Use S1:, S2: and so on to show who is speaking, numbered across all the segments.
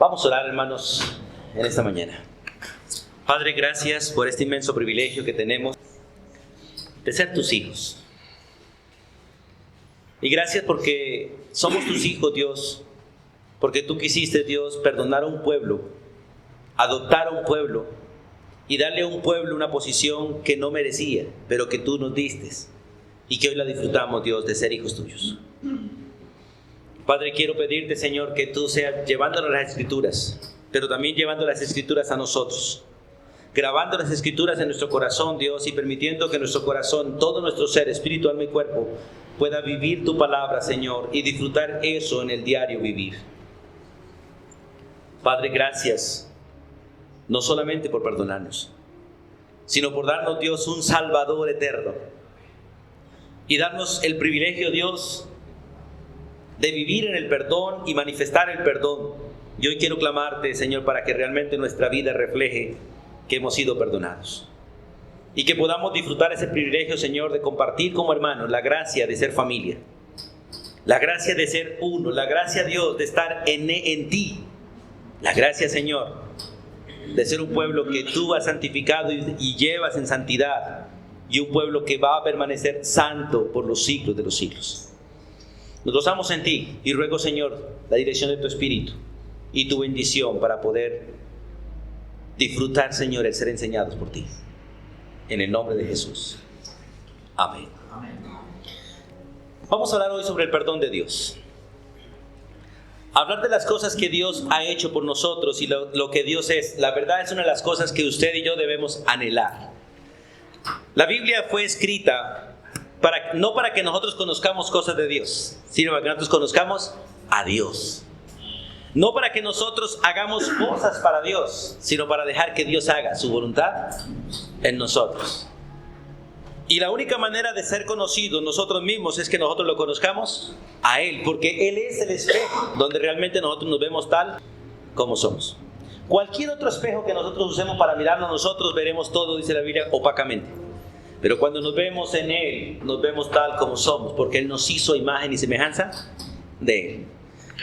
S1: Vamos a orar, hermanos, en esta mañana. Padre, gracias por este inmenso privilegio que tenemos de ser tus hijos. Y gracias porque somos tus hijos, Dios, porque tú quisiste, Dios, perdonar a un pueblo, adoptar a un pueblo y darle a un pueblo una posición que no merecía, pero que tú nos diste y que hoy la disfrutamos, Dios, de ser hijos tuyos. Padre, quiero pedirte, Señor, que tú seas llevándonos las Escrituras, pero también llevando las Escrituras a nosotros, grabando las Escrituras en nuestro corazón, Dios, y permitiendo que nuestro corazón, todo nuestro ser, espíritu, alma y cuerpo, pueda vivir tu palabra, Señor, y disfrutar eso en el diario vivir. Padre, gracias, no solamente por perdonarnos, sino por darnos, Dios, un Salvador eterno, y darnos el privilegio, Dios, de vivir en el perdón y manifestar el perdón. Y hoy quiero clamarte, Señor, para que realmente nuestra vida refleje que hemos sido perdonados. Y que podamos disfrutar ese privilegio, Señor, de compartir como hermanos la gracia de ser familia. La gracia de ser uno. La gracia, Dios, de estar en ti. La gracia, Señor, de ser un pueblo que tú has santificado y llevas en santidad. Y un pueblo que va a permanecer santo por los siglos de los siglos. Nos gozamos en ti y ruego, Señor, la dirección de tu Espíritu y tu bendición para poder disfrutar, Señor, el ser enseñados por ti. En el nombre de Jesús. Amén. Amén. Vamos a hablar hoy sobre el perdón de Dios. Hablar de las cosas que Dios ha hecho por nosotros y lo que Dios es. La verdad es una de las cosas que usted y yo debemos anhelar. La Biblia fue escrita no para que nosotros conozcamos cosas de Dios, sino para que nosotros conozcamos a Dios. No para que nosotros hagamos cosas para Dios, sino para dejar que Dios haga su voluntad en nosotros. Y la única manera de ser conocidos nosotros mismos es que nosotros lo conozcamos a Él, porque Él es el espejo donde realmente nosotros nos vemos tal como somos. Cualquier otro espejo que nosotros usemos para mirarnos nosotros, veremos todo, dice la Biblia, opacamente. Pero cuando nos vemos en Él, nos vemos tal como somos, porque Él nos hizo imagen y semejanza de Él.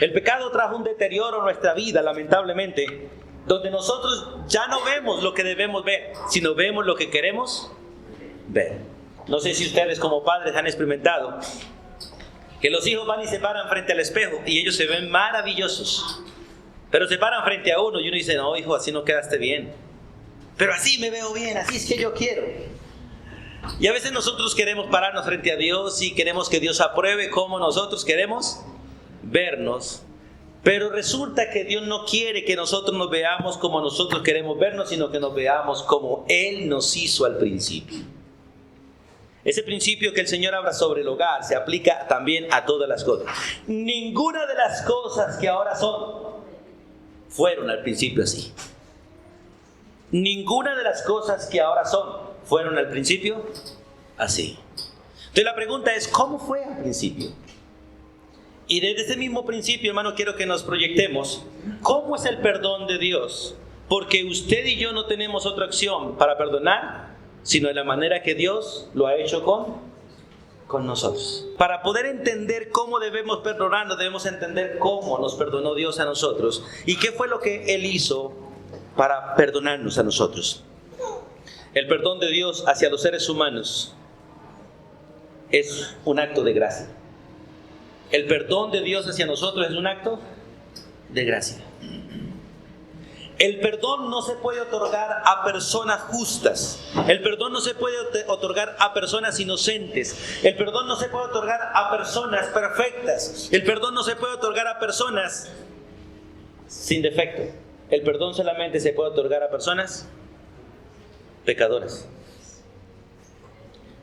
S1: El pecado trajo un deterioro en nuestra vida, lamentablemente, donde nosotros ya no vemos lo que debemos ver, sino vemos lo que queremos ver. No sé si ustedes como padres han experimentado que los hijos van y se paran frente al espejo y ellos se ven maravillosos, pero se paran frente a uno y uno dice: no, hijo, así no quedaste bien. Pero así me veo bien, así es que yo quiero. Y a veces nosotros queremos pararnos frente a Dios y queremos que Dios apruebe como nosotros queremos vernos. Pero resulta que Dios no quiere que nosotros nos veamos como nosotros queremos vernos, sino que nos veamos como Él nos hizo al principio. Ese principio que el Señor habla sobre el hogar se aplica también a todas las cosas. Ninguna de las cosas que ahora son fueron al principio así. Ninguna de las cosas que ahora son fueron al principio así. Entonces la pregunta es: ¿cómo fue al principio? Y desde ese mismo principio, hermano, quiero que nos proyectemos cómo es el perdón de Dios. Porque usted y yo no tenemos otra opción para perdonar, sino de la manera que Dios lo ha hecho con nosotros. Para poder entender cómo debemos perdonarnos, debemos entender cómo nos perdonó Dios a nosotros y qué fue lo que Él hizo para perdonarnos a nosotros. El perdón de Dios hacia los seres humanos es un acto de gracia. El perdón de Dios hacia nosotros es un acto de gracia. El perdón no se puede otorgar a personas justas. El perdón no se puede otorgar a personas inocentes. El perdón no se puede otorgar a personas perfectas. El perdón no se puede otorgar a personas sin defecto. El perdón solamente se puede otorgar a personas pecadoras.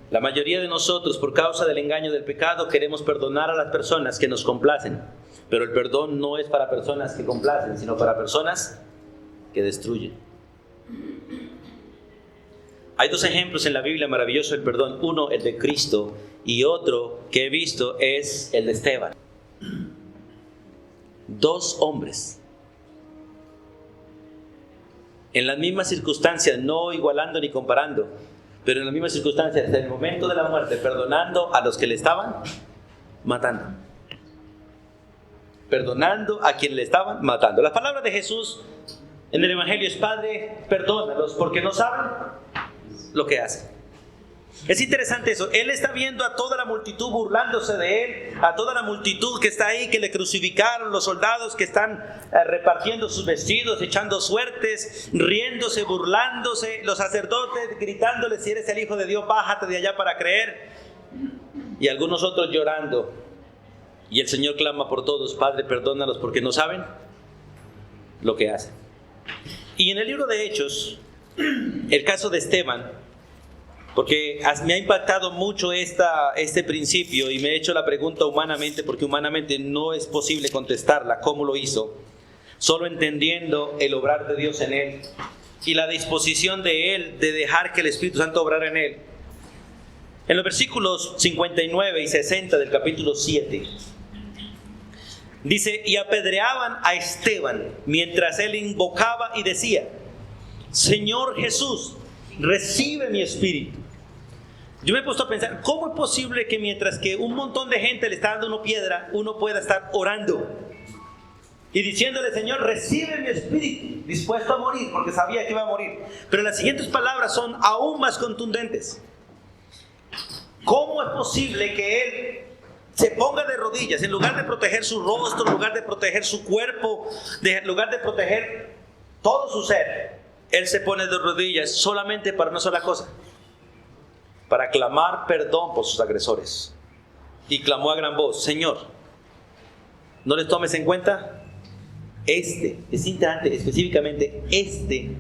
S1: La mayoría de nosotros, por causa del engaño del pecado, queremos perdonar a las personas que nos complacen. Pero el perdón no es para personas que complacen, sino para personas que destruyen. Hay dos ejemplos en la Biblia maravillosos del perdón. Uno, el de Cristo, y otro que he visto es el de Esteban. Dos hombres, en las mismas circunstancias, no igualando ni comparando, pero en las mismas circunstancias, hasta el momento de la muerte, perdonando a los que le estaban matando. perdonando a quien le estaban matando. Las palabras de Jesús en el Evangelio es: Padre, perdónalos porque no saben lo que hacen. Es interesante eso. Él está viendo a toda la multitud burlándose de él, a toda la multitud que está ahí, que le crucificaron, los soldados que están repartiendo sus vestidos, echando suertes, riéndose, burlándose, los sacerdotes gritándole: si eres el Hijo de Dios, bájate de allá para creer. Y algunos otros llorando. Y el Señor clama por todos: Padre, perdónalos porque no saben lo que hacen. Y en el libro de Hechos, el caso de Esteban, porque me ha impactado mucho este principio, y me he hecho la pregunta humanamente, porque humanamente no es posible contestarla, cómo lo hizo, solo entendiendo el obrar de Dios en él y la disposición de él de dejar que el Espíritu Santo obrara en él. En los versículos 59 y 60 del capítulo 7, dice: y apedreaban a Esteban mientras él invocaba y decía: Señor Jesús, recibe mi espíritu. Yo me he puesto a pensar, ¿cómo es posible que mientras que un montón de gente le está dando una piedra, uno pueda estar orando y diciéndole: Señor, recibe mi espíritu, dispuesto a morir, porque sabía que iba a morir? Pero las siguientes palabras son aún más contundentes. ¿Cómo es posible que él se ponga de rodillas, en lugar de proteger su rostro, en lugar de proteger su cuerpo, en lugar de proteger todo su ser? Él se pone de rodillas solamente para una sola cosa: para clamar perdón por sus agresores. Y clamó a gran voz: Señor, no les tomes en cuenta es interesante, específicamente este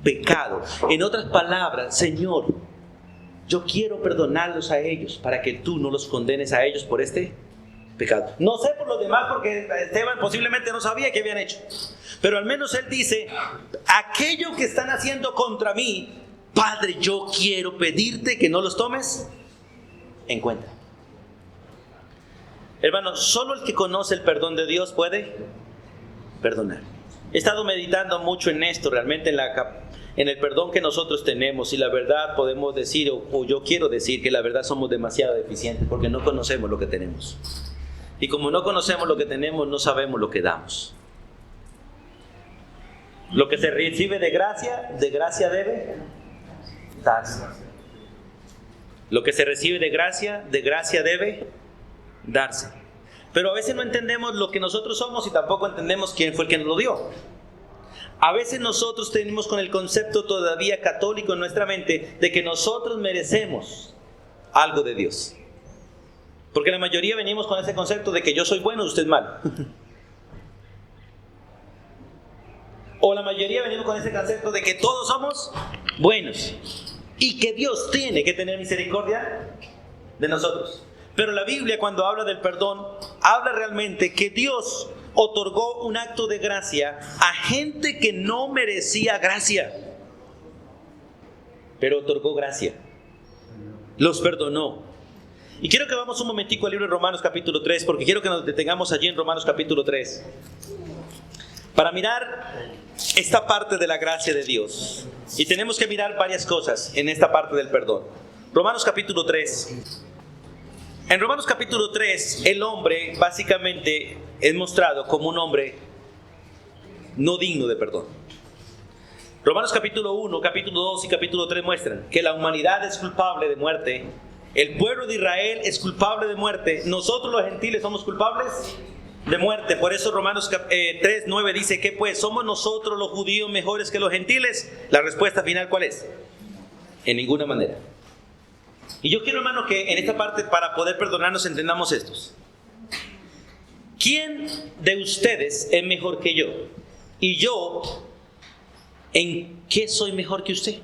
S1: pecado. En otras palabras: Señor, yo quiero perdonarlos a ellos para que tú no los condenes a ellos por este pecado. No sé por los demás, porque Esteban posiblemente no sabía qué habían hecho, pero al menos él dice: aquello que están haciendo contra mí, Padre, yo quiero pedirte que no los tomes en cuenta. Hermano, solo el que conoce el perdón de Dios puede perdonar. He estado meditando mucho en esto, realmente en el perdón que nosotros tenemos, y la verdad podemos decir, o yo quiero decir que la verdad somos demasiado deficientes porque no conocemos lo que tenemos. Y como no conocemos lo que tenemos, no sabemos lo que damos. Lo que se recibe de gracia debe darse. Lo que se recibe de gracia debe darse. Pero a veces no entendemos lo que nosotros somos y tampoco entendemos quién fue el que nos lo dio. A veces nosotros tenemos con el concepto todavía católico en nuestra mente de que nosotros merecemos algo de Dios. Porque la mayoría venimos con ese concepto de que yo soy bueno y usted es malo. O la mayoría venimos con ese concepto de que todos somos buenos y que Dios tiene que tener misericordia de nosotros. Pero la Biblia, cuando habla del perdón, habla realmente que Dios otorgó un acto de gracia a gente que no merecía gracia, pero otorgó gracia, los perdonó. Y quiero que vamos un momentico al libro de Romanos capítulo 3, porque quiero que nos detengamos allí en Romanos capítulo 3 para mirar esta parte de la gracia de Dios. Y tenemos que mirar varias cosas en esta parte del perdón. Romanos capítulo 3. En Romanos capítulo 3, el hombre básicamente es mostrado como un hombre no digno de perdón. Romanos capítulo 1, capítulo 2 y capítulo 3 muestran que la humanidad es culpable de muerte. El pueblo de Israel es culpable de muerte. Nosotros los gentiles somos culpables de muerte. Por eso Romanos 3, 9 dice que pues somos nosotros los judíos mejores que los gentiles. La respuesta final, ¿cuál es? En ninguna manera. Y yo quiero, hermano, que en esta parte, para poder perdonarnos, entendamos estos. ¿Quién de ustedes es mejor que yo? Y yo, ¿en qué soy mejor que usted?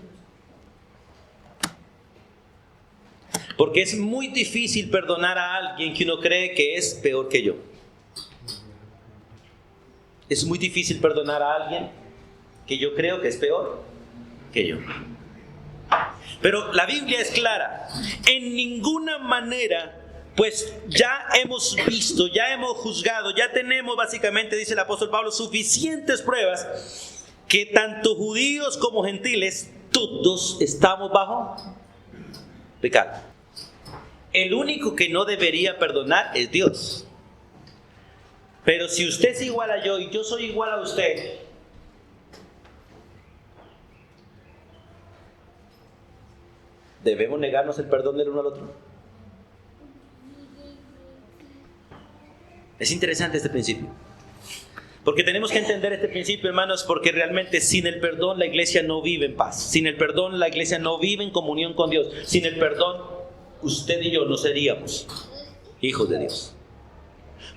S1: Porque es muy difícil perdonar a alguien que uno cree que es peor que yo. Es muy difícil perdonar a alguien que yo creo que es peor que yo. Pero la Biblia es clara: en ninguna manera, pues ya hemos visto, ya hemos juzgado, ya tenemos básicamente, dice el apóstol Pablo, suficientes pruebas que tanto judíos como gentiles, todos estamos bajo pecado. El único que no debería perdonar es Dios. Pero si usted es igual a yo y yo soy igual a usted, ¿debemos negarnos el perdón del uno al otro? Es interesante este principio. Porque tenemos que entender este principio, hermanos, porque realmente sin el perdón la iglesia no vive en paz. Sin el perdón la iglesia no vive en comunión con Dios. Sin el perdón, usted y yo no seríamos hijos de Dios.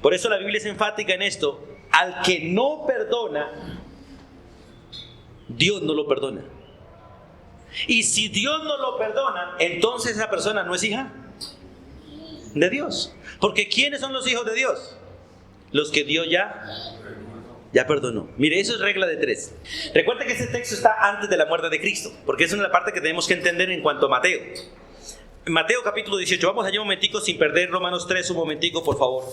S1: Por eso la Biblia es enfática en esto. Al que no perdona, Dios no lo perdona. Y si Dios no lo perdona, entonces esa persona no es hija de Dios. Porque ¿quiénes son los hijos de Dios? Los que Dios ya perdonó. Mire, eso es regla de 3. Recuerda que este texto está antes de la muerte de Cristo, porque esa es la parte que tenemos que entender en cuanto a Mateo. Mateo capítulo 18, vamos allá un momentico sin perder Romanos 3, un momentico por favor.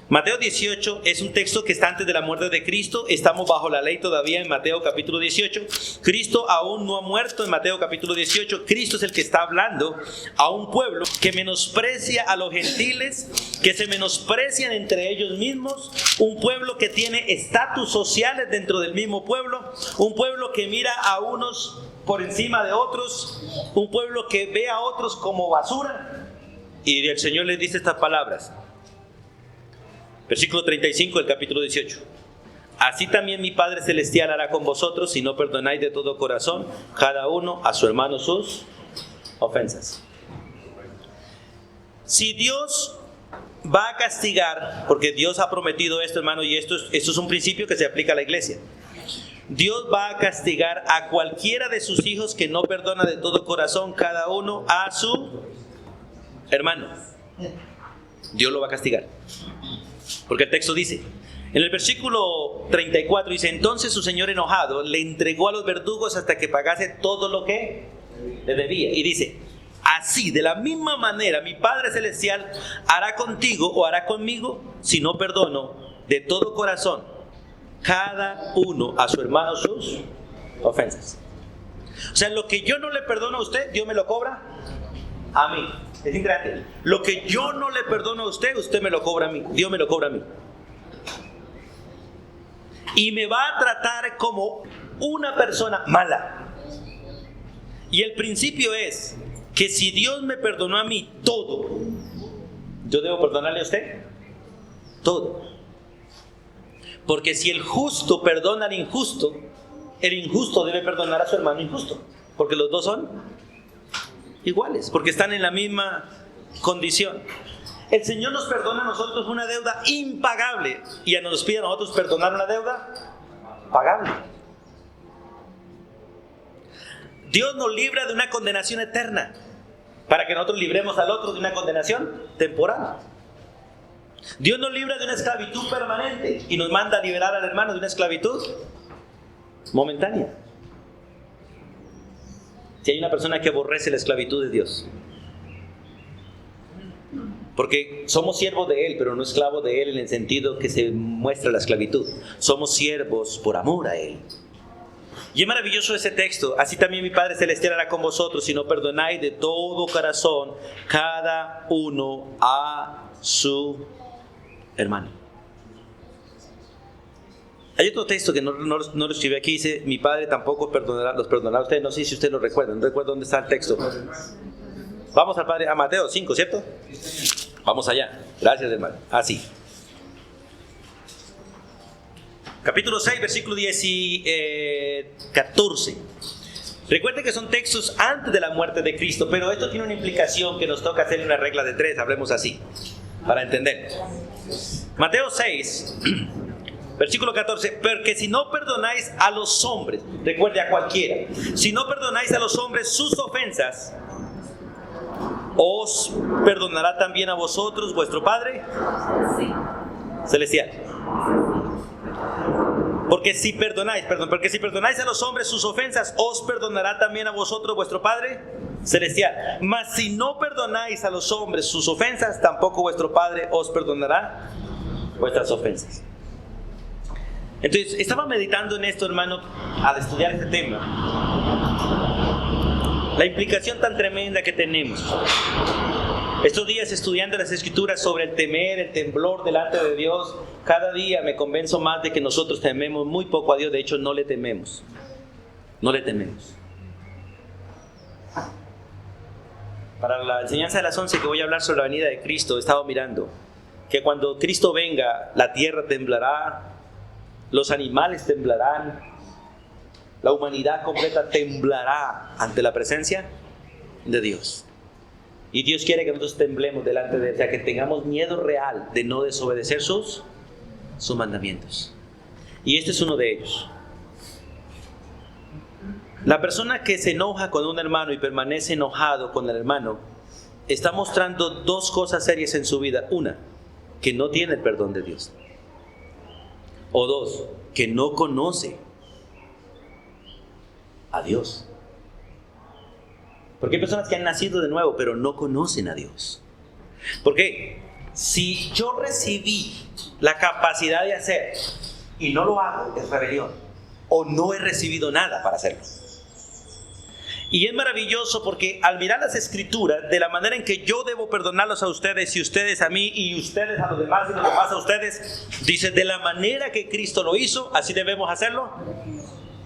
S1: Mateo 18 es un texto que está antes de la muerte de Cristo. Estamos bajo la ley todavía en Mateo capítulo 18. Cristo aún no ha muerto en Mateo capítulo 18. Cristo es el que está hablando a un pueblo que menosprecia a los gentiles, que se menosprecian entre ellos mismos, un pueblo que tiene estatus sociales dentro del mismo pueblo, un pueblo que mira a unos por encima de otros, un pueblo que ve a otros como basura. Y el Señor les dice estas palabras. Versículo 35 del capítulo 18. Así también mi Padre Celestial hará con vosotros si no perdonáis de todo corazón cada uno a su hermano sus ofensas. Si Dios va a castigar, porque Dios ha prometido esto, hermano, y esto es un principio que se aplica a la iglesia. Dios va a castigar a cualquiera de sus hijos que no perdona de todo corazón cada uno a su hermano. Dios lo va a castigar. Porque el texto dice, en el versículo 34 dice, entonces su señor enojado le entregó a los verdugos hasta que pagase todo lo que le debía. Y dice, así de la misma manera mi Padre Celestial hará contigo o hará conmigo si no perdono de todo corazón cada uno a su hermano sus ofensas. O sea, lo que yo no le perdono a usted, Dios me lo cobra a mí. Es increíble. Lo que yo no le perdono a usted, usted me lo cobra a mí. Dios me lo cobra a mí. Y me va a tratar como una persona mala. Y el principio es que si Dios me perdonó a mí todo, ¿yo debo perdonarle a usted? Todo. Porque si el justo perdona al injusto, el injusto debe perdonar a su hermano injusto. Porque los dos son iguales, porque están en la misma condición. El Señor nos perdona a nosotros una deuda impagable y nos pide a nosotros perdonar una deuda pagable. Dios nos libra de una condenación eterna para que nosotros libremos al otro de una condenación temporal. Dios nos libra de una esclavitud permanente y nos manda a liberar al hermano de una esclavitud momentánea. Si hay una persona que aborrece la esclavitud de Dios, porque somos siervos de Él, pero no esclavos de Él en el sentido que se muestra la esclavitud. Somos siervos por amor a Él. Y es maravilloso ese texto. Así también mi Padre Celestial hará con vosotros si no perdonáis de todo corazón cada uno a su hermano. Hay otro texto que no lo escribí aquí, dice, mi Padre tampoco los perdonará a ustedes. No sé si usted lo recuerda, no recuerdo dónde está el texto. Vamos al Padre, a Mateo 5, ¿cierto? Vamos allá. Gracias, hermano. Así. Capítulo 6, versículo 14. Recuerden que son textos antes de la muerte de Cristo, pero esto tiene una implicación que nos toca hacer una regla de 3, hablemos así, para entender. Mateo 6, versículo 14, porque si no perdonáis a los hombres, recuerde a cualquiera, si no perdonáis a los hombres sus ofensas, ¿os perdonará también a vosotros vuestro Padre Celestial? Porque si perdonáis a los hombres sus ofensas, ¿os perdonará también a vosotros vuestro Padre Celestial? Mas si no perdonáis a los hombres sus ofensas, tampoco vuestro Padre os perdonará vuestras ofensas. Entonces, estaba meditando en esto, hermano, al estudiar este tema. La implicación tan tremenda que tenemos. Estos días estudiando las Escrituras sobre el temer, el temblor delante de Dios, cada día me convenzo más de que nosotros tememos muy poco a Dios. De hecho, no le tememos. No le tememos. Para la enseñanza de las 11 que voy a hablar sobre la venida de Cristo, he estado mirando que cuando Cristo venga, la tierra temblará, los animales temblarán, la humanidad completa temblará ante la presencia de Dios. Y Dios quiere que nosotros temblemos delante de Él, o sea, que tengamos miedo real de no desobedecer sus mandamientos. Y este es uno de ellos. La persona que se enoja con un hermano y permanece enojado con el hermano, está mostrando dos cosas serias en su vida. Una, que no tiene el perdón de Dios. O dos, que no conoce a Dios. Porque hay personas que han nacido de nuevo, pero no conocen a Dios. Porque si yo recibí la capacidad de hacer y no lo hago, es rebelión. O no he recibido nada para hacerlo. Y es maravilloso porque al mirar las Escrituras, de la manera en que yo debo perdonarlos a ustedes y ustedes a mí y ustedes a los demás y los demás a ustedes, dice, de la manera que Cristo lo hizo, así debemos hacerlo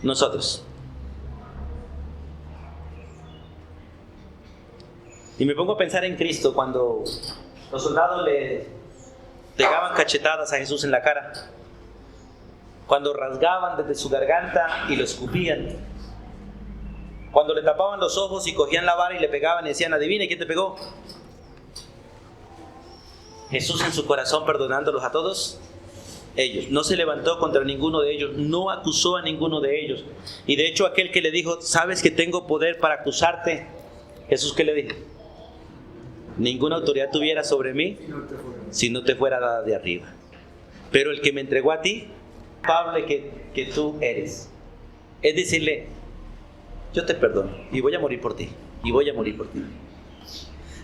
S1: nosotros. Y me pongo a pensar en Cristo cuando los soldados le pegaban cachetadas a Jesús en la cara, cuando rasgaban desde su garganta y lo escupían, cuando le tapaban los ojos y cogían la vara y le pegaban y decían, adivine quién te pegó. Jesús en su corazón perdonándolos a todos ellos, no se levantó contra ninguno de ellos, no acusó a ninguno de ellos. Y de hecho aquel que le dijo, ¿sabes que tengo poder para acusarte? Jesús, ¿qué le dijo? Ninguna autoridad tuviera sobre mí si no te fuera dada de arriba. Pero el que me entregó a ti, culpable que tú eres. Es decirle, yo te perdono y voy a morir por ti. Y voy a morir por ti.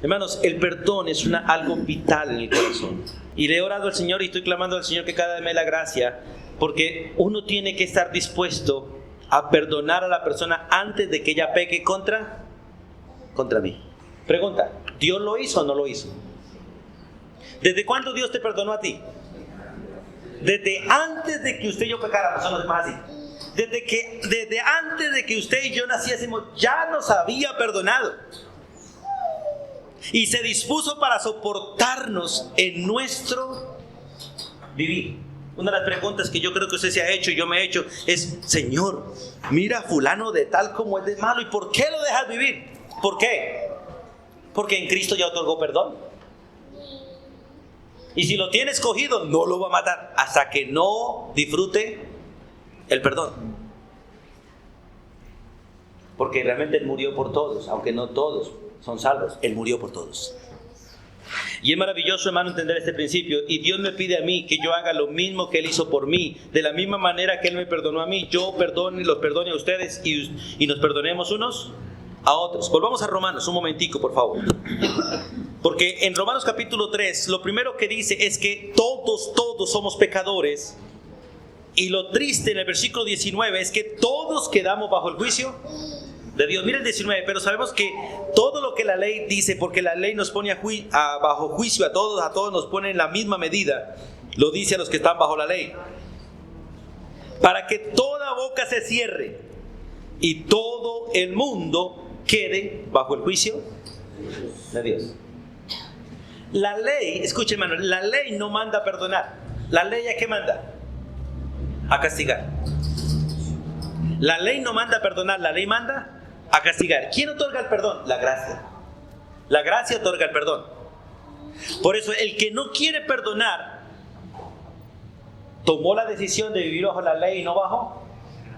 S1: Hermanos, el perdón es algo vital en el corazón. Y le he orado al Señor y estoy clamando al Señor que cada vez me dé la gracia, porque uno tiene que estar dispuesto a perdonar a la persona antes de que ella peque contra mí. Pregunta, ¿Dios lo hizo o no lo hizo? ¿Desde cuándo Dios te perdonó a ti? Desde antes de que usted y yo pecáramos, son los demás así. Desde antes de que usted y yo naciésemos, ya nos había perdonado. Y se dispuso para soportarnos en nuestro vivir. Una de las preguntas que yo creo que usted se ha hecho y yo me he hecho es, Señor, mira a fulano de tal como es de malo, ¿y por qué lo dejas vivir? ¿Por qué? Porque en Cristo ya otorgó perdón. Y si lo tiene escogido, no lo va a matar hasta que no disfrute el perdón. Porque realmente Él murió por todos, aunque no todos son salvos. Él murió por todos. Y es maravilloso, hermano, entender este principio. Y Dios me pide a mí que yo haga lo mismo que Él hizo por mí. De la misma manera que Él me perdonó a mí, yo perdone y los perdone a ustedes y nos perdonemos unos a otros. Volvamos a Romanos un momentico, por favor. Porque en Romanos capítulo 3, lo primero que dice es que todos somos pecadores. Y lo triste en el versículo 19 es que todos quedamos bajo el juicio de Dios. Miren el 19, pero sabemos que todo lo que la ley dice, porque la ley nos pone bajo juicio a todos nos pone en la misma medida, lo dice a los que están bajo la ley. Para que toda boca se cierre y todo el mundo quede bajo el juicio de Dios. La ley, escuchen hermano, la ley no manda a perdonar. ¿La ley a qué manda? A castigar. La ley no manda a perdonar, la ley manda a castigar. ¿Quién otorga el perdón? La gracia. La gracia otorga el perdón. Por eso el que no quiere perdonar tomó la decisión de vivir bajo la ley y no bajo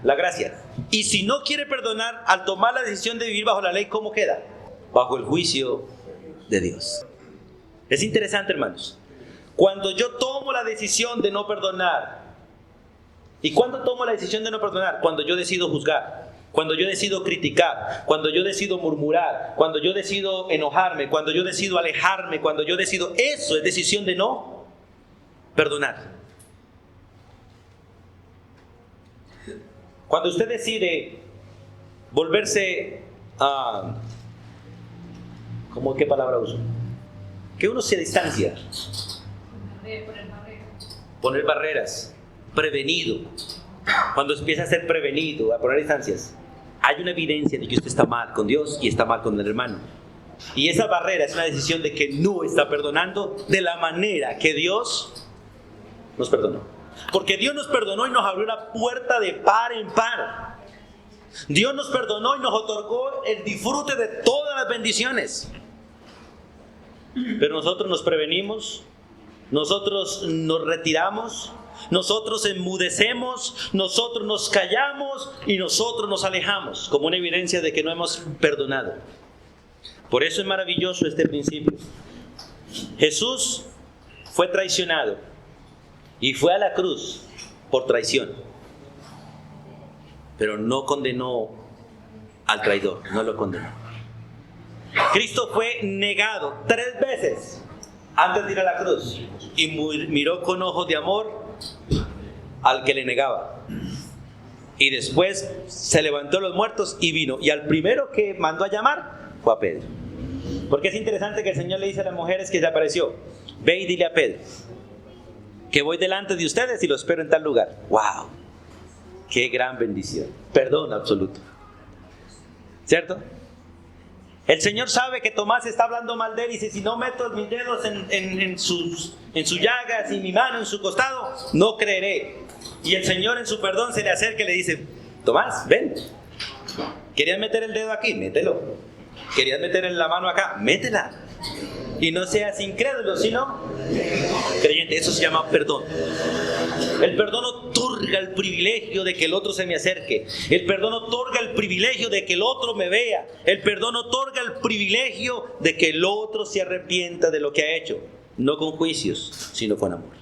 S1: la gracia. Y si no quiere perdonar, al tomar la decisión de vivir bajo la ley, ¿cómo queda? Bajo el juicio de Dios. Es interesante, hermanos. Cuando yo tomo la decisión de no perdonar, ¿y cuándo tomo la decisión de no perdonar? Cuando yo decido juzgar, cuando yo decido criticar, cuando yo decido murmurar, cuando yo decido enojarme, cuando yo decido alejarme, cuando yo decido... Eso es decisión de no perdonar. Cuando usted decide volverse a... ¿Qué palabra uso? que uno se distancia. Poner barreras. Prevenido. Cuando empieza a ser prevenido, a poner distancias, hay una evidencia de que usted está mal con Dios y está mal con el hermano. Y esa barrera es una decisión de que no está perdonando de la manera que Dios nos perdonó. Porque Dios nos perdonó y nos abrió la puerta de par en par. Dios nos perdonó y nos otorgó el disfrute de todas las bendiciones. Pero nosotros nos prevenimos, nosotros nos retiramos, nosotros enmudecemos, nosotros nos callamos y nosotros nos alejamos, como una evidencia de que no hemos perdonado. Por eso es maravilloso este principio. Jesús fue traicionado y fue a la cruz por traición, pero no condenó al traidor, no lo condenó. Cristo fue negado 3 veces antes de ir a la cruz y miró con ojos de amor al que le negaba. Y después se levantó de los muertos y vino. Y al primero que mandó a llamar fue a Pedro. Porque es interesante que el Señor le dice a las mujeres que se apareció: ve y dile a Pedro que voy delante de ustedes y lo espero en tal lugar. ¡Wow! ¡Qué gran bendición! Perdón absoluto. ¿Cierto? El Señor sabe que Tomás está hablando mal de él y dice: si no meto mis dedos en sus llagas y mi mano en su costado, no creeré. Y el Señor en su perdón se le acerca y le dice: Tomás, ven. ¿Querías meter el dedo aquí? Mételo. ¿Querías meter la mano acá? Métela. Y no seas incrédulo, sino creyente. Eso se llama perdón. El perdón otorga el privilegio de que el otro se me acerque. El perdón otorga el privilegio de que el otro me vea. El perdón otorga el privilegio de que el otro se arrepienta de lo que ha hecho. No con juicios, sino con amor.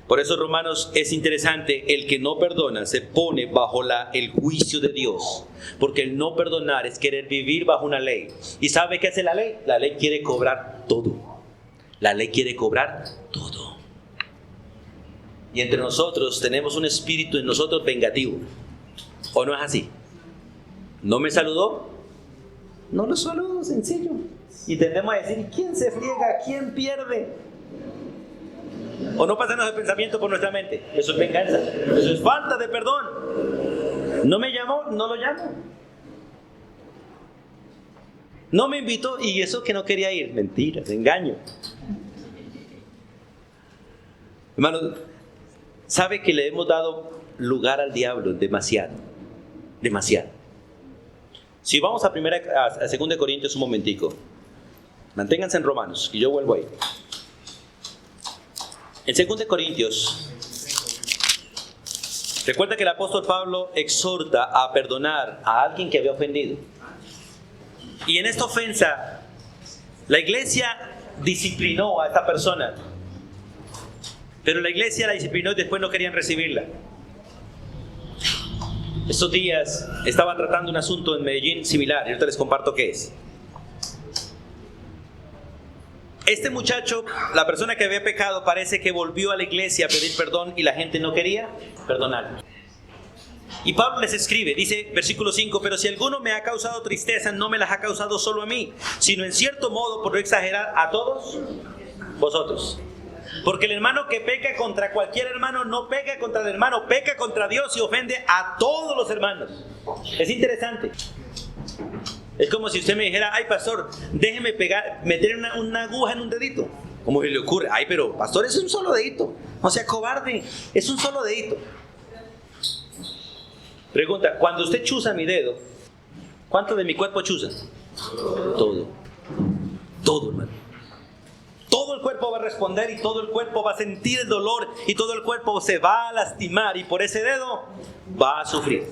S1: Por eso, hermanos, es interesante: el que no perdona se pone bajo el juicio de Dios. Porque el no perdonar es querer vivir bajo una ley. ¿Y sabe qué hace la ley? La ley quiere cobrar todo. La ley quiere cobrar todo. Y entre nosotros tenemos un espíritu en nosotros vengativo. ¿O no es así? ¿No me saludó? No lo saludo, sencillo. Y tendemos a decir: ¿quién se friega? ¿Quién pierde? ¿O no pasan los pensamientos por nuestra mente? Eso es venganza. Eso es falta de perdón. No me llamó, no lo llamo. No me invitó y eso que no quería ir. Mentiras, engaño. Hermano, ¿sabe que le hemos dado lugar al diablo? Demasiado. Demasiado. Si vamos a 2 Corintios un momentico. Manténganse en Romanos, que yo vuelvo ahí. En 2 Corintios, recuerda que el apóstol Pablo exhorta a perdonar a alguien que había ofendido. Y en esta ofensa, la iglesia disciplinó a esta persona. Pero la iglesia la disciplinó y después no querían recibirla. Estos días estaba tratando un asunto en Medellín similar y ahorita les comparto qué es. Este muchacho, la persona que había pecado, parece que volvió a la iglesia a pedir perdón y la gente no quería perdonarlo. Y Pablo les escribe, dice, versículo 5: pero si alguno me ha causado tristeza, no me las ha causado solo a mí, sino en cierto modo, por no exagerar, a todos vosotros. Porque el hermano que peca contra cualquier hermano no peca contra el hermano, peca contra Dios y ofende a todos los hermanos. Es interesante. Es como si usted me dijera: ay, pastor, déjeme meter una aguja en un dedito. ¿Cómo se le ocurre? Ay, pero pastor, es un solo dedito. No sea cobarde, es un solo dedito. Pregunta: cuando usted chuza mi dedo, ¿cuánto de mi cuerpo chuza? Todo. Todo, hermano. Todo el cuerpo va a responder y todo el cuerpo va a sentir el dolor y todo el cuerpo se va a lastimar y por ese dedo va a sufrir.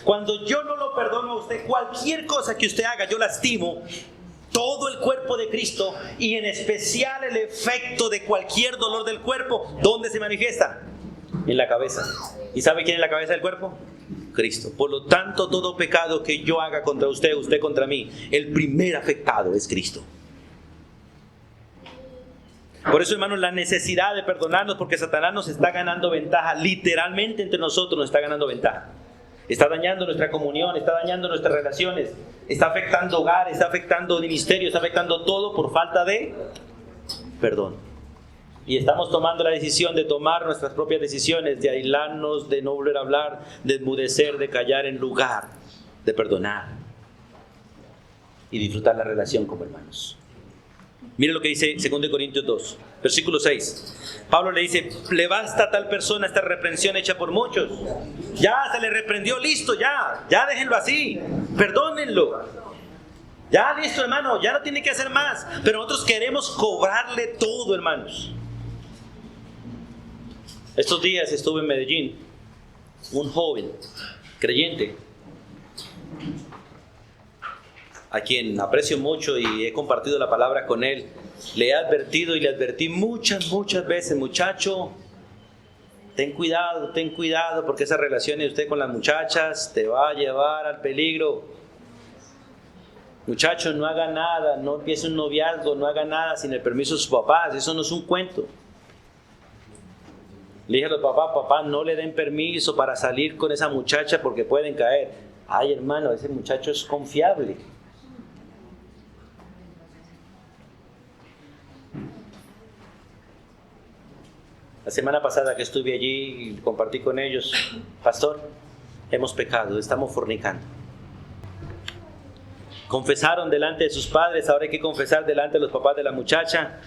S1: Cuando yo no lo perdono a usted, cualquier cosa que usted haga, yo lastimo todo el cuerpo de Cristo y en especial el efecto de cualquier dolor del cuerpo. ¿Dónde se manifiesta? En la cabeza. ¿Y sabe quién es la cabeza del cuerpo? Cristo. Por lo tanto, todo pecado que yo haga contra usted, usted contra mí, el primer afectado es Cristo. Por eso, hermanos, la necesidad de perdonarnos, porque Satanás nos está ganando ventaja, literalmente entre nosotros nos está ganando ventaja. Está dañando nuestra comunión, está dañando nuestras relaciones, está afectando hogares, está afectando ministerios, está afectando todo por falta de perdón. Y estamos tomando la decisión de tomar nuestras propias decisiones, de aislarnos, de no volver a hablar, de enmudecer, de callar en lugar de perdonar y disfrutar la relación como hermanos. Mire lo que dice 2 Corintios 2, versículo 6. Pablo le dice: le basta a tal persona esta reprensión hecha por muchos. Ya se le reprendió, listo, ya déjenlo así, perdónenlo. Ya listo, hermano, ya no tiene que hacer más. Pero nosotros queremos cobrarle todo, hermanos. Estos días estuve en Medellín, un joven creyente, a quien aprecio mucho y he compartido la palabra con él. Le he advertido y le advertí muchas veces: muchacho, ten cuidado, porque esa relación de usted con las muchachas te va a llevar al peligro. Muchacho, no haga nada, no empiece un noviazgo, no haga nada sin el permiso de sus papás, eso no es un cuento. Le dije a los papás: no le den permiso para salir con esa muchacha porque pueden caer. Ay, hermano, ese muchacho es confiable. La semana pasada que estuve allí y compartí con ellos: pastor, hemos pecado, estamos fornicando. Confesaron delante de sus padres, ahora hay que confesar delante de los papás de la muchacha.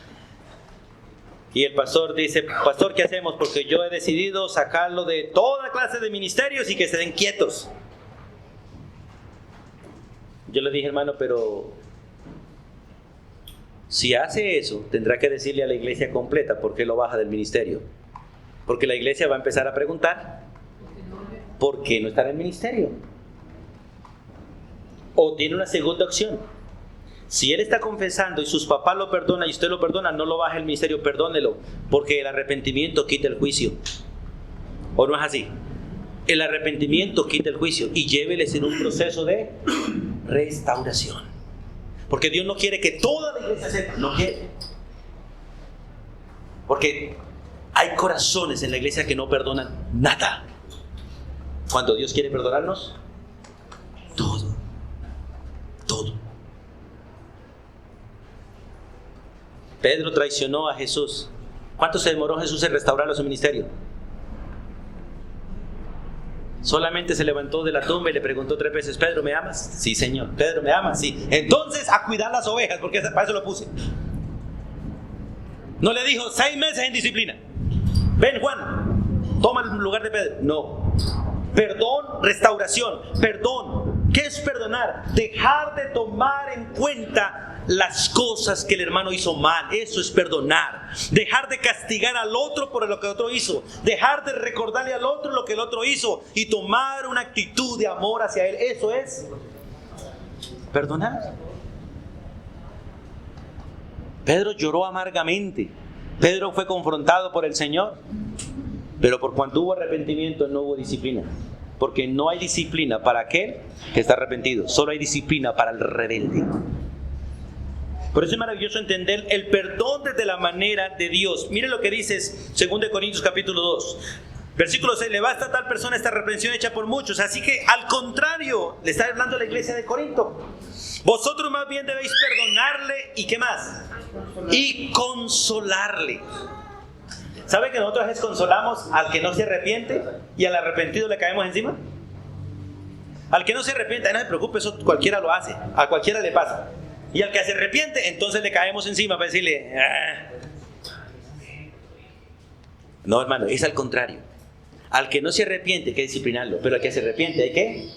S1: Y el pastor dice: pastor, ¿qué hacemos? Porque yo he decidido sacarlo de toda clase de ministerios y que se den quietos. Yo le dije: hermano, pero si hace eso, tendrá que decirle a la iglesia completa por qué lo baja del ministerio. Porque la iglesia va a empezar a preguntar: ¿por qué no está en el ministerio? O tiene una segunda opción: si él está confesando y sus papás lo perdonan y usted lo perdona, no lo baje del ministerio, perdónelo, porque el arrepentimiento quita el juicio. ¿O no es así? El arrepentimiento quita el juicio y lléveles en un proceso de restauración. Porque Dios no quiere que toda la iglesia sepa, no quiere. Porque hay corazones en la iglesia que no perdonan nada. Cuando Dios quiere perdonarnos, todo. Pedro traicionó a Jesús. ¿Cuánto se demoró Jesús en restaurarlo a su ministerio? Solamente se levantó de la tumba y le preguntó 3 veces: ¿Pedro, me amas? Sí, Señor. ¿Pedro, me amas? Sí. Entonces a cuidar las ovejas, porque para eso lo puse. No le dijo 6 meses en disciplina. Ven, Juan, toma el lugar de Pedro. No. Perdón, restauración. Perdón. ¿Qué es perdonar? Dejar de tomar en cuenta las cosas que el hermano hizo mal. Eso es perdonar. Dejar de castigar al otro por lo que el otro hizo. Dejar de recordarle al otro lo que el otro hizo y tomar una actitud de amor hacia él. Eso es perdonar. Pedro lloró amargamente. Pedro fue confrontado por el Señor, pero por cuanto hubo arrepentimiento no hubo disciplina. Porque no hay disciplina para aquel que está arrepentido. Solo hay disciplina para el rebelde. Por eso es maravilloso entender el perdón desde la manera de Dios. Mire lo que dice 2 Corintios capítulo 2. Versículo 6. Le basta a tal persona esta reprensión hecha por muchos. Así que al contrario, le está hablando a la iglesia de Corinto. Vosotros más bien debéis perdonarle. ¿Y qué más? Y consolarle. ¿Sabe que nosotros consolamos al que no se arrepiente y al arrepentido le caemos encima? Al que no se arrepiente, no se preocupe, eso cualquiera lo hace, a cualquiera le pasa. Y al que se arrepiente, entonces le caemos encima para decirle: No, hermano, es al contrario. Al que no se arrepiente hay que disciplinarlo, pero al que se arrepiente hay que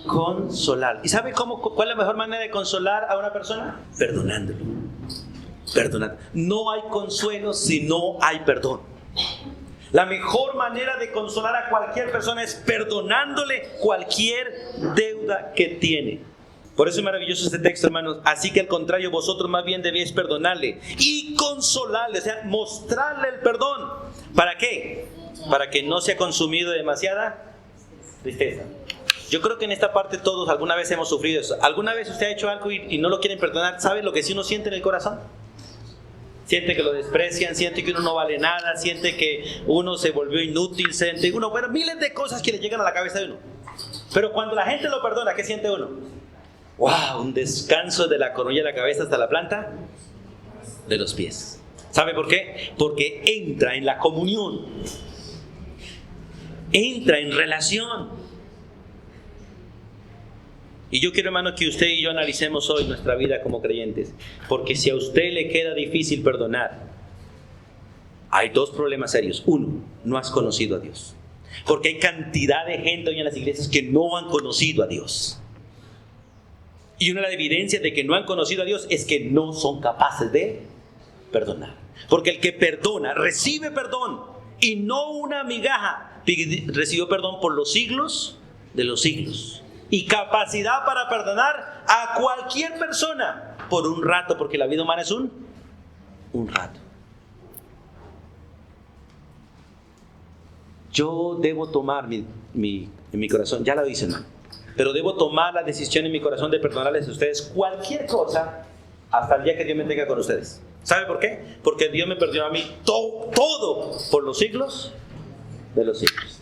S1: consolar. ¿Y sabe cuál es la mejor manera de consolar a una persona? Perdonándolo. Perdonando. No hay consuelo si no hay perdón. La mejor manera de consolar a cualquier persona es perdonándole cualquier deuda que tiene. Por eso es maravilloso este texto, hermanos. Así que al contrario, vosotros más bien debéis perdonarle y consolarle, o sea, mostrarle el perdón. ¿Para qué? Para que no sea consumido de demasiada tristeza. Yo creo que en esta parte todos alguna vez hemos sufrido eso. ¿Alguna vez usted ha hecho algo y no lo quieren perdonar? ¿Sabe lo que sí uno siente en el corazón? Siente que lo desprecian, siente que uno no vale nada, siente que uno se volvió inútil, siente uno, bueno, miles de cosas que le llegan a la cabeza de uno. Pero cuando la gente lo perdona, ¿qué siente uno? ¡Wow! Un descanso de la coronilla de la cabeza hasta la planta de los pies. ¿Sabe por qué? Porque entra en la comunión. Entra en relación. Y yo quiero, hermano, que usted y yo analicemos hoy nuestra vida como creyentes. Porque si a usted le queda difícil perdonar, hay dos problemas serios. Uno, no has conocido a Dios. Porque hay cantidad de gente hoy en las iglesias que no han conocido a Dios. Y una de las evidencias de que no han conocido a Dios es que no son capaces de perdonar. Porque el que perdona, recibe perdón. Y no una migaja. Recibió perdón por los siglos de los siglos. Y capacidad para perdonar a cualquier persona por un rato. Porque la vida humana es un rato. Yo debo tomar en mi corazón, ya lo hice, hermano, pero debo tomar la decisión en mi corazón de perdonarles a ustedes cualquier cosa hasta el día que Dios me tenga con ustedes. ¿Sabe por qué? Porque Dios me perdonó a mí todo por los siglos de los siglos.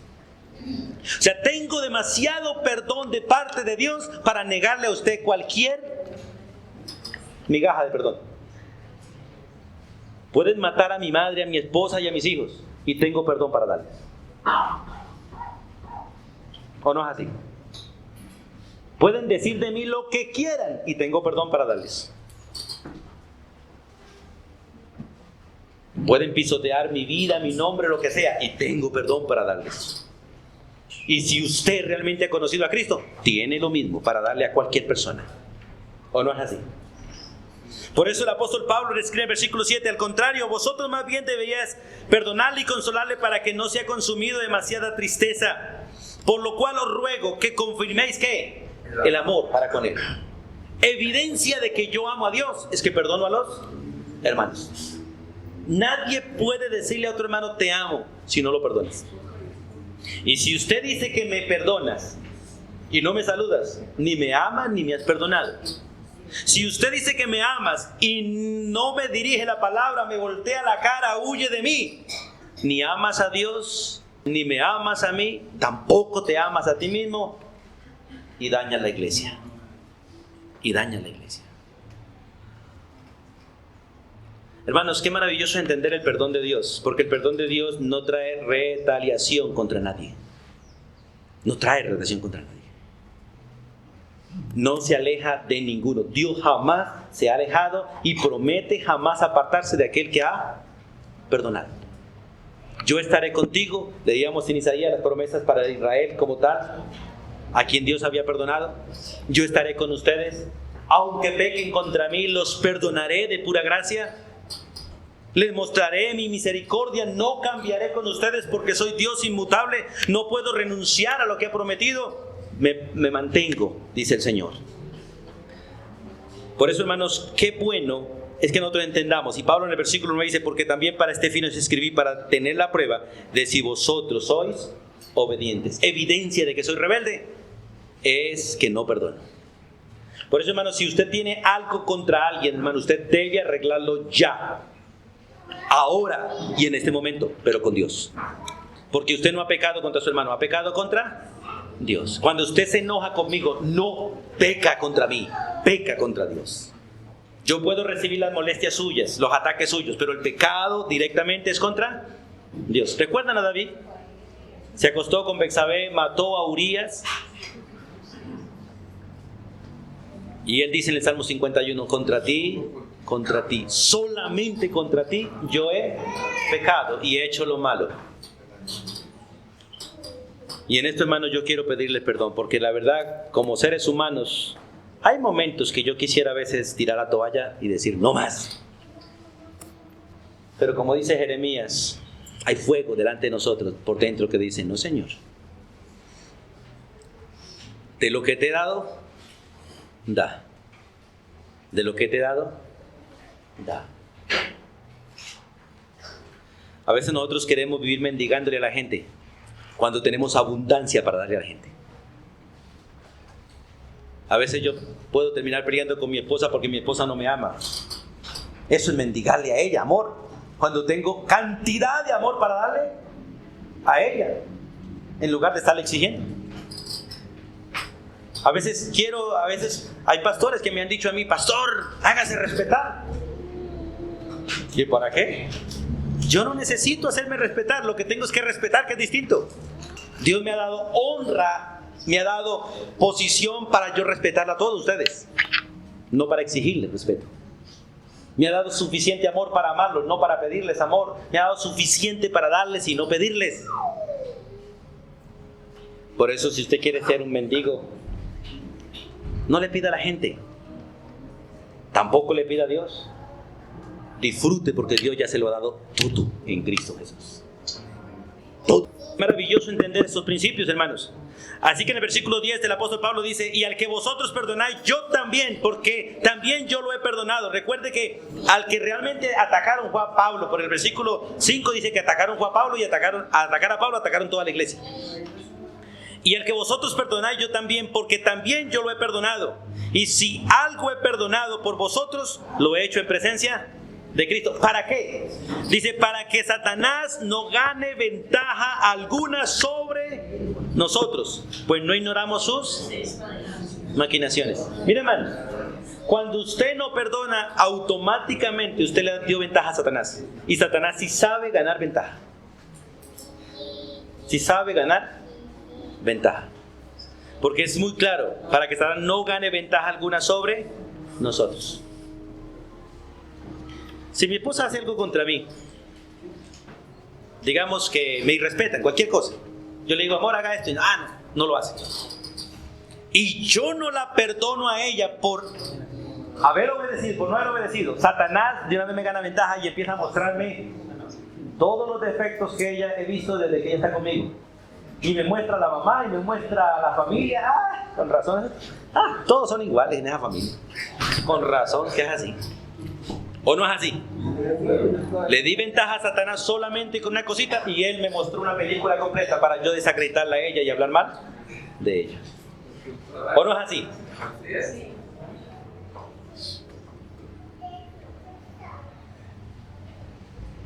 S1: O sea, tengo demasiado perdón de parte de Dios para negarle a usted cualquier migaja de perdón. Pueden matar a mi madre, a mi esposa y a mis hijos y tengo perdón para darles. ¿O no es así? Pueden decir de mí lo que quieran y tengo perdón para darles. Pueden pisotear mi vida, mi nombre, lo que sea, y tengo perdón para darles. Y si usted realmente ha conocido a Cristo, tiene lo mismo para darle a cualquier persona. ¿O no es así? Por eso el apóstol Pablo le escribe en el versículo 7, al contrario, vosotros más bien deberíais perdonarle y consolarle para que no sea consumido de demasiada tristeza. Por lo cual os ruego que confirméis ¿qué? El amor para con él. Evidencia de que yo amo a Dios es que perdono a los hermanos. Nadie puede decirle a otro hermano te amo si no lo perdonas. Y si usted dice que me perdonas y no me saludas, ni me amas ni me has perdonado. Si usted dice que me amas y no me dirige la palabra, me voltea la cara, huye de mí, ni amas a Dios, ni me amas a mí, tampoco te amas a ti mismo, y dañas la iglesia. Y dañas la iglesia. Hermanos, qué maravilloso entender el perdón de Dios, porque el perdón de Dios no trae retaliación contra nadie. No trae retaliación contra nadie. No se aleja de ninguno. Dios jamás se ha alejado y promete jamás apartarse de aquel que ha perdonado. Yo estaré contigo, leíamos en Isaías las promesas para Israel como tal, a quien Dios había perdonado. Yo estaré con ustedes, aunque pequen contra mí, los perdonaré de pura gracia. Les mostraré mi misericordia, no cambiaré con ustedes porque soy Dios inmutable, no puedo renunciar a lo que he prometido. Me mantengo, dice el Señor. Por eso, hermanos, qué bueno es que nosotros entendamos. Y Pablo en el versículo 9 dice, porque también para este fin os escribí, para tener la prueba de si vosotros sois obedientes. Evidencia de que soy rebelde es que no perdono. Por eso, hermanos, si usted tiene algo contra alguien, hermano, usted debe arreglarlo ya, ahora y en este momento, pero con Dios. Porque usted no ha pecado contra su hermano, ha pecado contra Dios. Cuando usted se enoja conmigo, no peca contra mí, peca contra Dios. Yo puedo recibir las molestias suyas, los ataques suyos, pero el pecado directamente es contra Dios. ¿Recuerdan a David? Se acostó con Betsabé, mató a Urías. Y él dice en el Salmo 51, contra ti, solamente contra ti yo he pecado y he hecho lo malo. Y en esto, hermano, yo quiero pedirles perdón, porque la verdad, como seres humanos, hay momentos que yo quisiera a veces tirar la toalla y decir, no más. Pero como dice Jeremías, hay fuego delante de nosotros, por dentro, que dice, no, Señor. De lo que te he dado, da. De lo que te he dado, da. A veces nosotros queremos vivir mendigándole a la gente, cuando tenemos abundancia para darle a la gente. A veces yo puedo terminar peleando con mi esposa porque mi esposa no me ama. Eso es mendigarle a ella amor, cuando tengo cantidad de amor para darle a ella, en lugar de estarle exigiendo. A veces hay pastores que me han dicho a mí, pastor, hágase respetar. ¿Y para qué? Yo no necesito hacerme respetar, lo que tengo es que respetar, que es distinto. Dios me ha dado honra, me ha dado posición para yo respetar a todos ustedes, no para exigirles respeto. Me ha dado suficiente amor para amarlos, no para pedirles amor. Me ha dado suficiente para darles y no pedirles. Por eso, si usted quiere ser un mendigo, no le pida a la gente, tampoco le pida a Dios. Disfrute, porque Dios ya se lo ha dado todo en Cristo Jesús. Todo. Maravilloso entender estos principios, hermanos. Así que en el versículo 10 del apóstol Pablo dice: y al que vosotros perdonáis, yo también, porque también yo lo he perdonado. Recuerde que al que realmente atacaron fue a Pablo. Por el versículo 5 dice que atacaron fue a Pablo, y al atacar a Pablo atacaron toda la iglesia. Y al que vosotros perdonáis, yo también, porque también yo lo he perdonado. Y si algo he perdonado por vosotros, lo he hecho en presencia de Cristo. ¿Para qué? Dice, para que Satanás no gane ventaja alguna sobre nosotros, pues no ignoramos sus maquinaciones. Mire, hermano, cuando usted no perdona, automáticamente usted le dio ventaja a Satanás. Y Satanás sí sabe ganar ventaja. Sí sabe ganar ventaja. Porque es muy claro, para que Satanás no gane ventaja alguna sobre nosotros. Si mi esposa hace algo contra mí, digamos que me irrespeta en cualquier cosa, yo le digo, amor, haga esto, y no lo hace. Y yo no la perdono a ella por haber obedecido, por no haber obedecido. Satanás de una vez me gana ventaja y empieza a mostrarme todos los defectos que ella he visto desde que ella está conmigo. Y me muestra a la mamá y me muestra a la familia. Con razón. Todos son iguales en esa familia. Con razón que es así. ¿O no es así? Le di ventaja a Satanás solamente con una cosita y él me mostró una película completa para yo desacreditarla a ella y hablar mal de ella. ¿O no es así?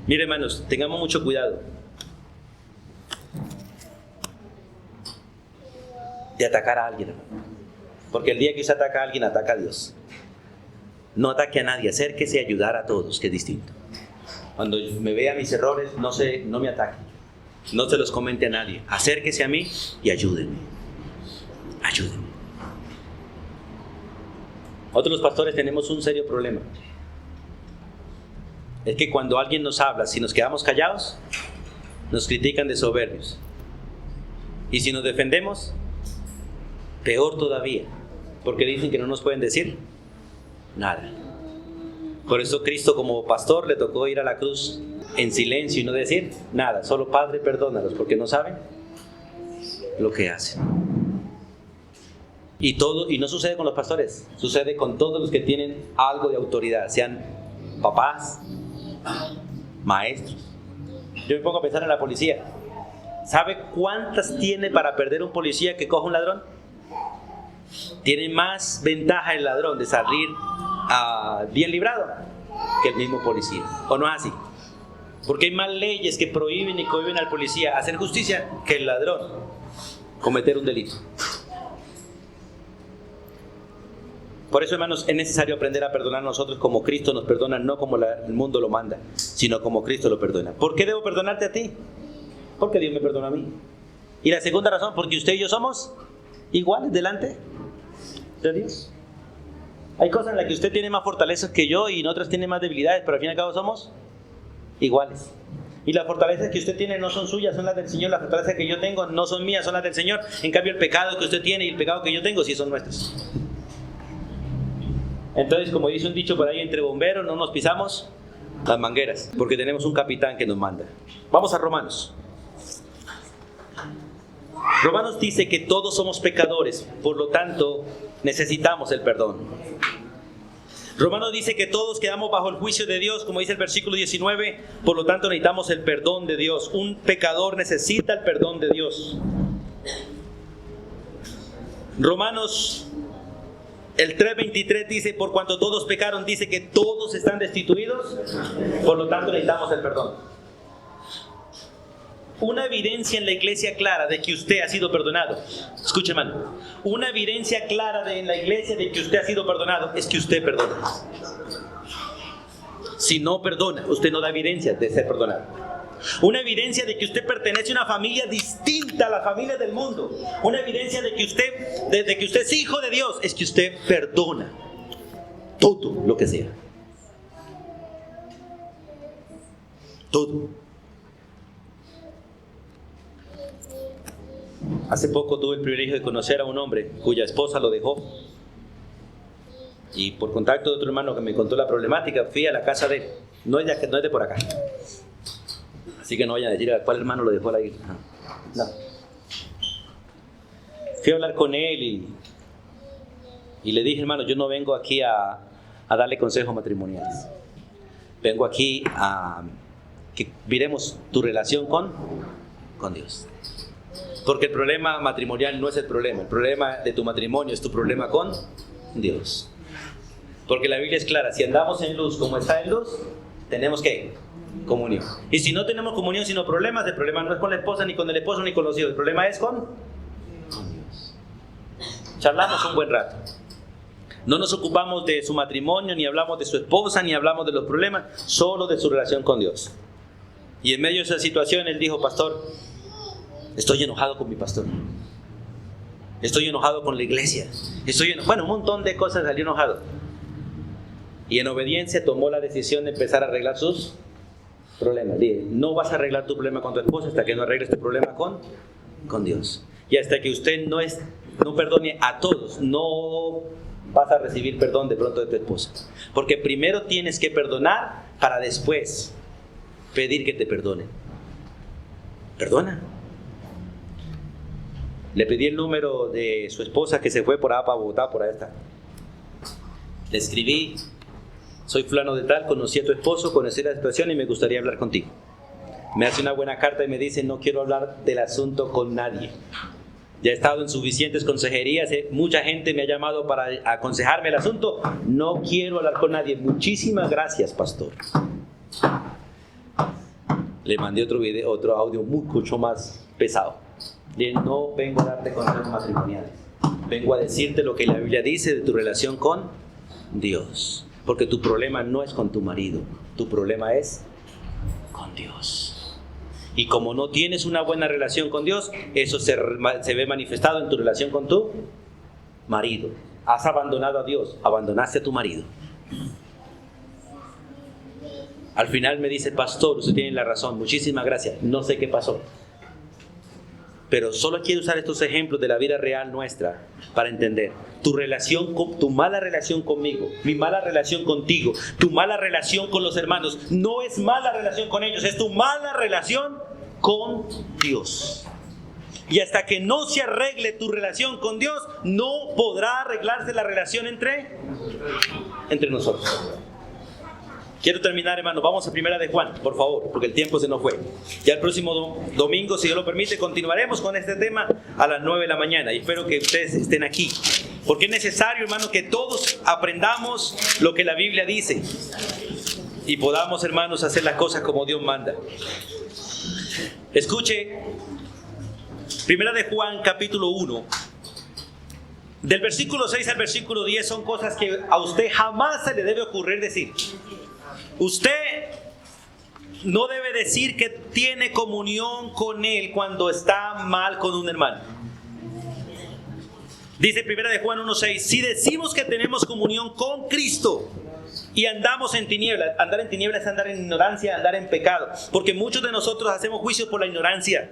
S1: Mire, hermanos, tengamos mucho cuidado de atacar a alguien, porque el día que usted ataca a alguien, ataca a Dios. No ataque a nadie, acérquese a ayudar a todos, que es distinto. Cuando me vea mis errores, no me ataque, no se los comente a nadie. Acérquese a mí y ayúdenme. Ayúdenme. Otros pastores tenemos un serio problema. Es que cuando alguien nos habla, si nos quedamos callados, nos critican de soberbios. Y si nos defendemos, peor todavía, porque dicen que no nos pueden decir nada. Por eso Cristo, como pastor, le tocó ir a la cruz en silencio y no decir nada. Solo: Padre, perdónalos, porque no saben lo que hacen. Y no sucede con los pastores, sucede con todos los que tienen algo de autoridad, sean papás, maestros. Yo me pongo a pensar en la policía. ¿Sabe cuántas tiene para perder un policía que coja un ladrón? Tiene más ventaja el ladrón de salir bien librado que el mismo policía. ¿O no es así? Porque hay más leyes que prohíben y cohíben al policía hacer justicia que el ladrón cometer un delito. Por eso, hermanos, es necesario aprender a perdonar nosotros como Cristo nos perdona, no como el mundo lo manda, sino como Cristo lo perdona. ¿Por qué debo perdonarte a ti? Porque Dios me perdona a mí. Y la segunda razón, porque usted y yo somos iguales delante de Dios. Hay cosas en las que usted tiene más fortalezas que yo y en otras tiene más debilidades, pero al fin y al cabo somos iguales. Y las fortalezas que usted tiene no son suyas, son las del Señor. Las fortalezas que yo tengo no son mías, son las del Señor. En cambio, el pecado que usted tiene y el pecado que yo tengo sí son nuestros. Entonces, como dice un dicho por ahí, entre bomberos no nos pisamos las mangueras, porque tenemos un capitán que nos manda. Vamos a Romanos. Romanos dice que todos somos pecadores, por lo tanto necesitamos el perdón. Romanos dice que todos quedamos bajo el juicio de Dios, como dice el versículo 19, por lo tanto necesitamos el perdón de Dios. Un pecador necesita el perdón de Dios. Romanos el 3:23 dice, por cuanto todos pecaron, dice que todos están destituidos, por lo tanto necesitamos el perdón. una evidencia en la iglesia clara de que usted ha sido perdonado. Escuche, hermano. Una evidencia clara en la iglesia de que usted ha sido perdonado es que usted perdona. Si no perdona, usted no da evidencia de ser perdonado. Una evidencia de que usted pertenece a una familia distinta a la familia del mundo. Una evidencia de que usted es hijo de Dios es que usted perdona todo lo que sea. Todo. Hace poco tuve el privilegio de conocer a un hombre cuya esposa lo dejó. Y por contacto de otro hermano que me contó la problemática, fui a la casa de él. No es de por acá. Así que no vayan a decir a cuál hermano lo dejó ahí. No. Fui a hablar con él y le dije, hermano, yo no vengo aquí a darle consejos matrimoniales. Vengo aquí a que miremos tu relación con Dios. Porque el problema matrimonial no es el problema de tu matrimonio es tu problema con Dios. Porque la Biblia es clara, si andamos en luz como está en luz, tenemos que comunión. Y si no tenemos comunión sino problemas, el problema no es con la esposa, ni con el esposo, ni con los hijos, el problema es con Dios. Charlamos un buen rato. No nos ocupamos de su matrimonio, ni hablamos de su esposa, ni hablamos de los problemas, solo de su relación con Dios. Y en medio de esa situación él dijo, pastor, estoy enojado con mi pastor. Estoy enojado con la iglesia. Bueno, un montón de cosas salió enojado. Y en obediencia tomó la decisión de empezar a arreglar sus problemas. Dije, no vas a arreglar tu problema con tu esposa hasta que no arregles tu problema con Dios. Y hasta que usted no perdone a todos, no vas a recibir perdón de pronto de tu esposa. Porque primero tienes que perdonar para después pedir que te perdonen. Perdona. Le pedí el número de su esposa que se fue por allá para Bogotá, por ahí está. Le escribí, soy fulano de tal, conocí a tu esposo, conocí la situación y me gustaría hablar contigo. Me hace una buena carta y me dice, no quiero hablar del asunto con nadie. Ya he estado en suficientes consejerías, mucha gente me ha llamado para aconsejarme el asunto, no quiero hablar con nadie. Muchísimas gracias, pastor. Le mandé otro audio mucho más pesado. No vengo a darte consejos matrimoniales, vengo a decirte lo que la Biblia dice de tu relación con Dios, porque tu problema no es con tu marido, tu problema es con Dios. Y como no tienes una buena relación con Dios, eso se ve manifestado en tu relación con tu marido. Has abandonado a Dios, abandonaste a tu marido. Al final me dice, pastor, usted tiene la razón, muchísimas gracias, no sé qué pasó. Pero solo quiero usar estos ejemplos de la vida real nuestra para entender tu mala relación conmigo, mi mala relación contigo, tu mala relación con los hermanos. No es mala relación con ellos, es tu mala relación con Dios. Y hasta que no se arregle tu relación con Dios, no podrá arreglarse la relación entre nosotros. Quiero terminar, hermano. Vamos a Primera de Juan, por favor, porque el tiempo se nos fue. Ya el próximo domingo, si Dios lo permite, continuaremos con este tema a las 9 de la mañana. Y espero que ustedes estén aquí. Porque es necesario, hermano, que todos aprendamos lo que la Biblia dice. Y podamos, hermanos, hacer las cosas como Dios manda. Escuche, Primera de Juan, capítulo 1. Del versículo 6 al versículo 10 son cosas que a usted jamás se le debe ocurrir decir. Usted no debe decir que tiene comunión con Él cuando está mal con un hermano. Dice 1 de Juan 1:6, si decimos que tenemos comunión con Cristo y andamos en tinieblas, andar en tinieblas es andar en ignorancia, andar en pecado, porque muchos de nosotros hacemos juicios por la ignorancia.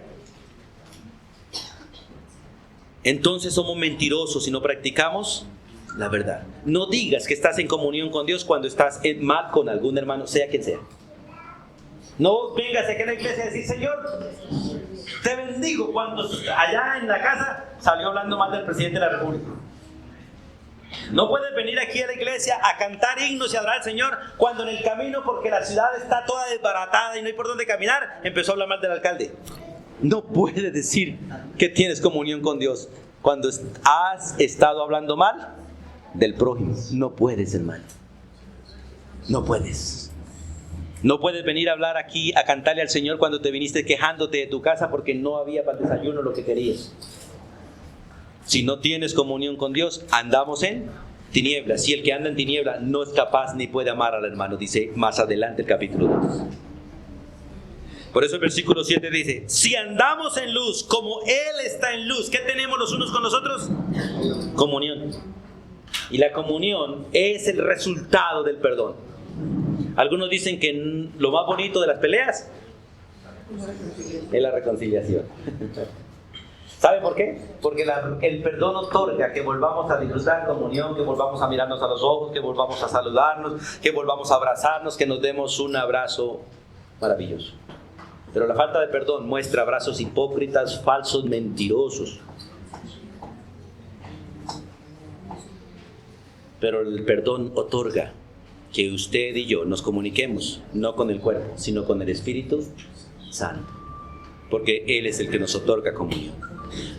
S1: Entonces somos mentirosos y no practicamos la verdad. No digas que estás en comunión con Dios cuando estás mal con algún hermano, sea quien sea. No vengas aquí a la iglesia a decir, Señor, te bendigo, cuando allá en la casa salió hablando mal del presidente de la República. No puedes venir aquí a la iglesia a cantar himnos y adorar al Señor cuando en el camino, porque la ciudad está toda desbaratada y no hay por dónde caminar, empezó a hablar mal del alcalde. No puedes decir que tienes comunión con Dios cuando has estado hablando mal del prójimo. No puedes, hermano. No puedes. No puedes venir a hablar aquí, a cantarle al Señor cuando te viniste quejándote de tu casa porque no había para el desayuno lo que querías. Si no tienes comunión con Dios, andamos en tinieblas. Y el que anda en tinieblas no es capaz ni puede amar al hermano, dice más adelante el capítulo 2. Por eso el versículo 7 dice, si andamos en luz como Él está en luz, ¿qué tenemos los unos con los otros? Comunión. Y la comunión es el resultado del perdón. Algunos dicen que lo más bonito de las peleas es la reconciliación. ¿Sabe por qué? Porque el perdón otorga que volvamos a disfrutar comunión, que volvamos a mirarnos a los ojos, que volvamos a saludarnos, que volvamos a abrazarnos, que nos demos un abrazo maravilloso. Pero la falta de perdón muestra abrazos hipócritas, falsos, mentirosos. Pero el perdón otorga que usted y yo nos comuniquemos, no con el cuerpo, sino con el Espíritu Santo. Porque Él es el que nos otorga comunión.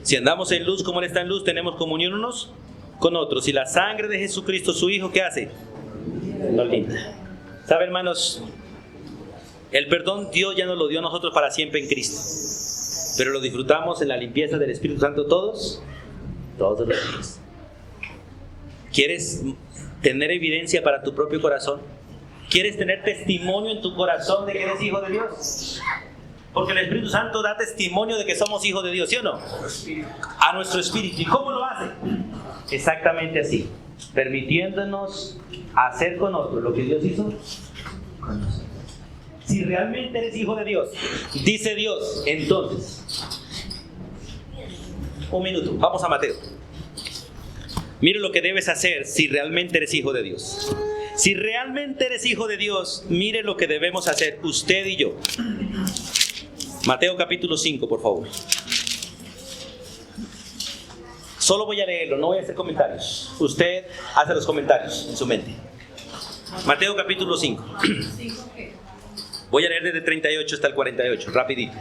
S1: Si andamos en luz como Él está en luz, tenemos comunión unos con otros. Y la sangre de Jesucristo, su Hijo, ¿qué hace? Nos limpia. ¿Sabe, hermanos? El perdón Dios ya nos lo dio a nosotros para siempre en Cristo. Pero lo disfrutamos en la limpieza del Espíritu Santo todos los días. ¿Quieres tener evidencia para tu propio corazón? ¿Quieres tener testimonio en tu corazón de que eres hijo de Dios? Porque el Espíritu Santo da testimonio de que somos hijos de Dios, ¿sí o no? A nuestro espíritu. ¿Y cómo lo hace? Exactamente así, permitiéndonos hacer con otros lo que Dios hizo con nosotros. Si realmente eres hijo de Dios, dice Dios, entonces, un minuto, vamos a Mateo. Mire lo que debes hacer si realmente eres hijo de Dios. Si realmente eres hijo de Dios, mire lo que debemos hacer usted y yo. Mateo capítulo 5, por favor. Solo voy a leerlo, no voy a hacer comentarios. Usted hace los comentarios en su mente. Mateo capítulo 5. Voy a leer desde el 38 hasta el 48, rapidito.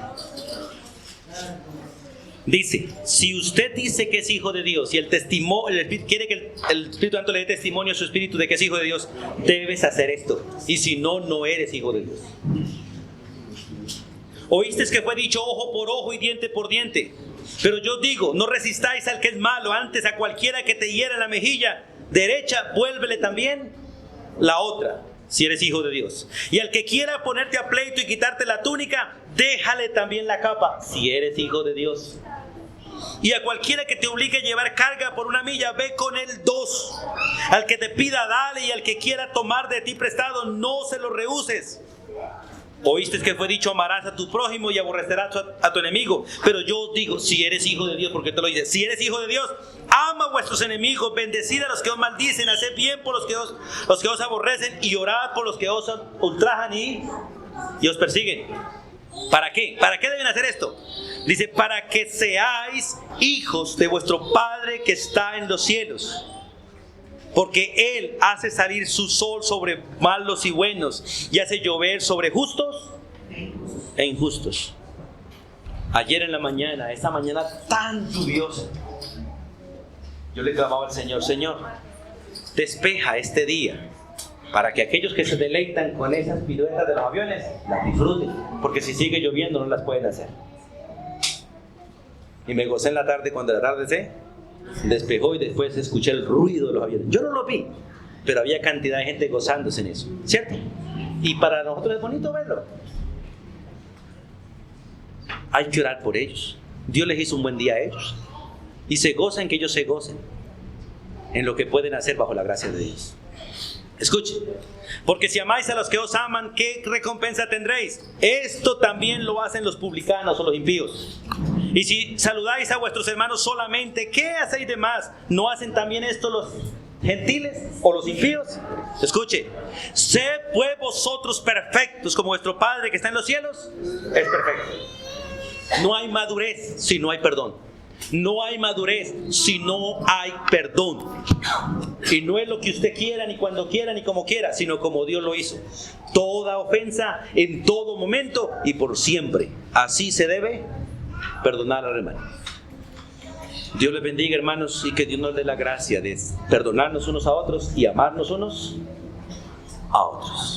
S1: Dice, si usted dice que es hijo de Dios y quiere que el Espíritu Santo le dé testimonio a su espíritu de que es hijo de Dios, debes hacer esto. Y si no, no eres hijo de Dios. Oíste que fue dicho ojo por ojo y diente por diente. Pero yo digo, no resistáis al que es malo, antes a cualquiera que te hiera la mejilla derecha, vuélvele también la otra, si eres hijo de Dios. Y al que quiera ponerte a pleito y quitarte la túnica, déjale también la capa, si eres hijo de Dios. Y a cualquiera que te obligue a llevar carga por una milla, ve con él 2. Al que te pida, dale, y al que quiera tomar de ti prestado, no se lo rehuses. Oíste que fue dicho, amarás a tu prójimo y aborrecerás a tu enemigo. Pero yo os digo, si eres hijo de Dios, porque te lo dice, si eres hijo de Dios, ama a vuestros enemigos, bendecid a los que os maldicen, haced bien por los que os aborrecen y orad por los que os ultrajan y os persiguen. ¿Para qué? ¿Para qué deben hacer esto? Dice, para que seáis hijos de vuestro Padre que está en los cielos. Porque Él hace salir su sol sobre malos y buenos y hace llover sobre justos e injustos. Ayer en la mañana, esa mañana tan lluviosa, yo le clamaba al Señor, Señor, despeja este día para que aquellos que se deleitan con esas piruetas de los aviones las disfruten, porque si sigue lloviendo no las pueden hacer. Y me gocé en la tarde cuando la tarde se despejó y después escuché el ruido de los aviones. Yo no lo vi, pero había cantidad de gente gozándose en eso, ¿cierto? Y para nosotros es bonito verlo. Hay que orar por ellos. Dios les hizo un buen día a ellos y se gozan que ellos se gocen en lo que pueden hacer bajo la gracia de Dios. Escuchen, porque si amáis a los que os aman, ¿qué recompensa tendréis? Esto también lo hacen los publicanos o los impíos. Y si saludáis a vuestros hermanos solamente, ¿qué hacéis de más? ¿No hacen también esto los gentiles o los impíos? Escuche, sed pues vosotros perfectos como vuestro Padre que está en los cielos es perfecto. No hay madurez si no hay perdón. No hay madurez si no hay perdón. Y no es lo que usted quiera, ni cuando quiera, ni como quiera, sino como Dios lo hizo. Toda ofensa, en todo momento y por siempre. Así se debe perdonar al hermano. Dios les bendiga, hermanos, y que Dios nos dé la gracia de perdonarnos unos a otros y amarnos unos a otros.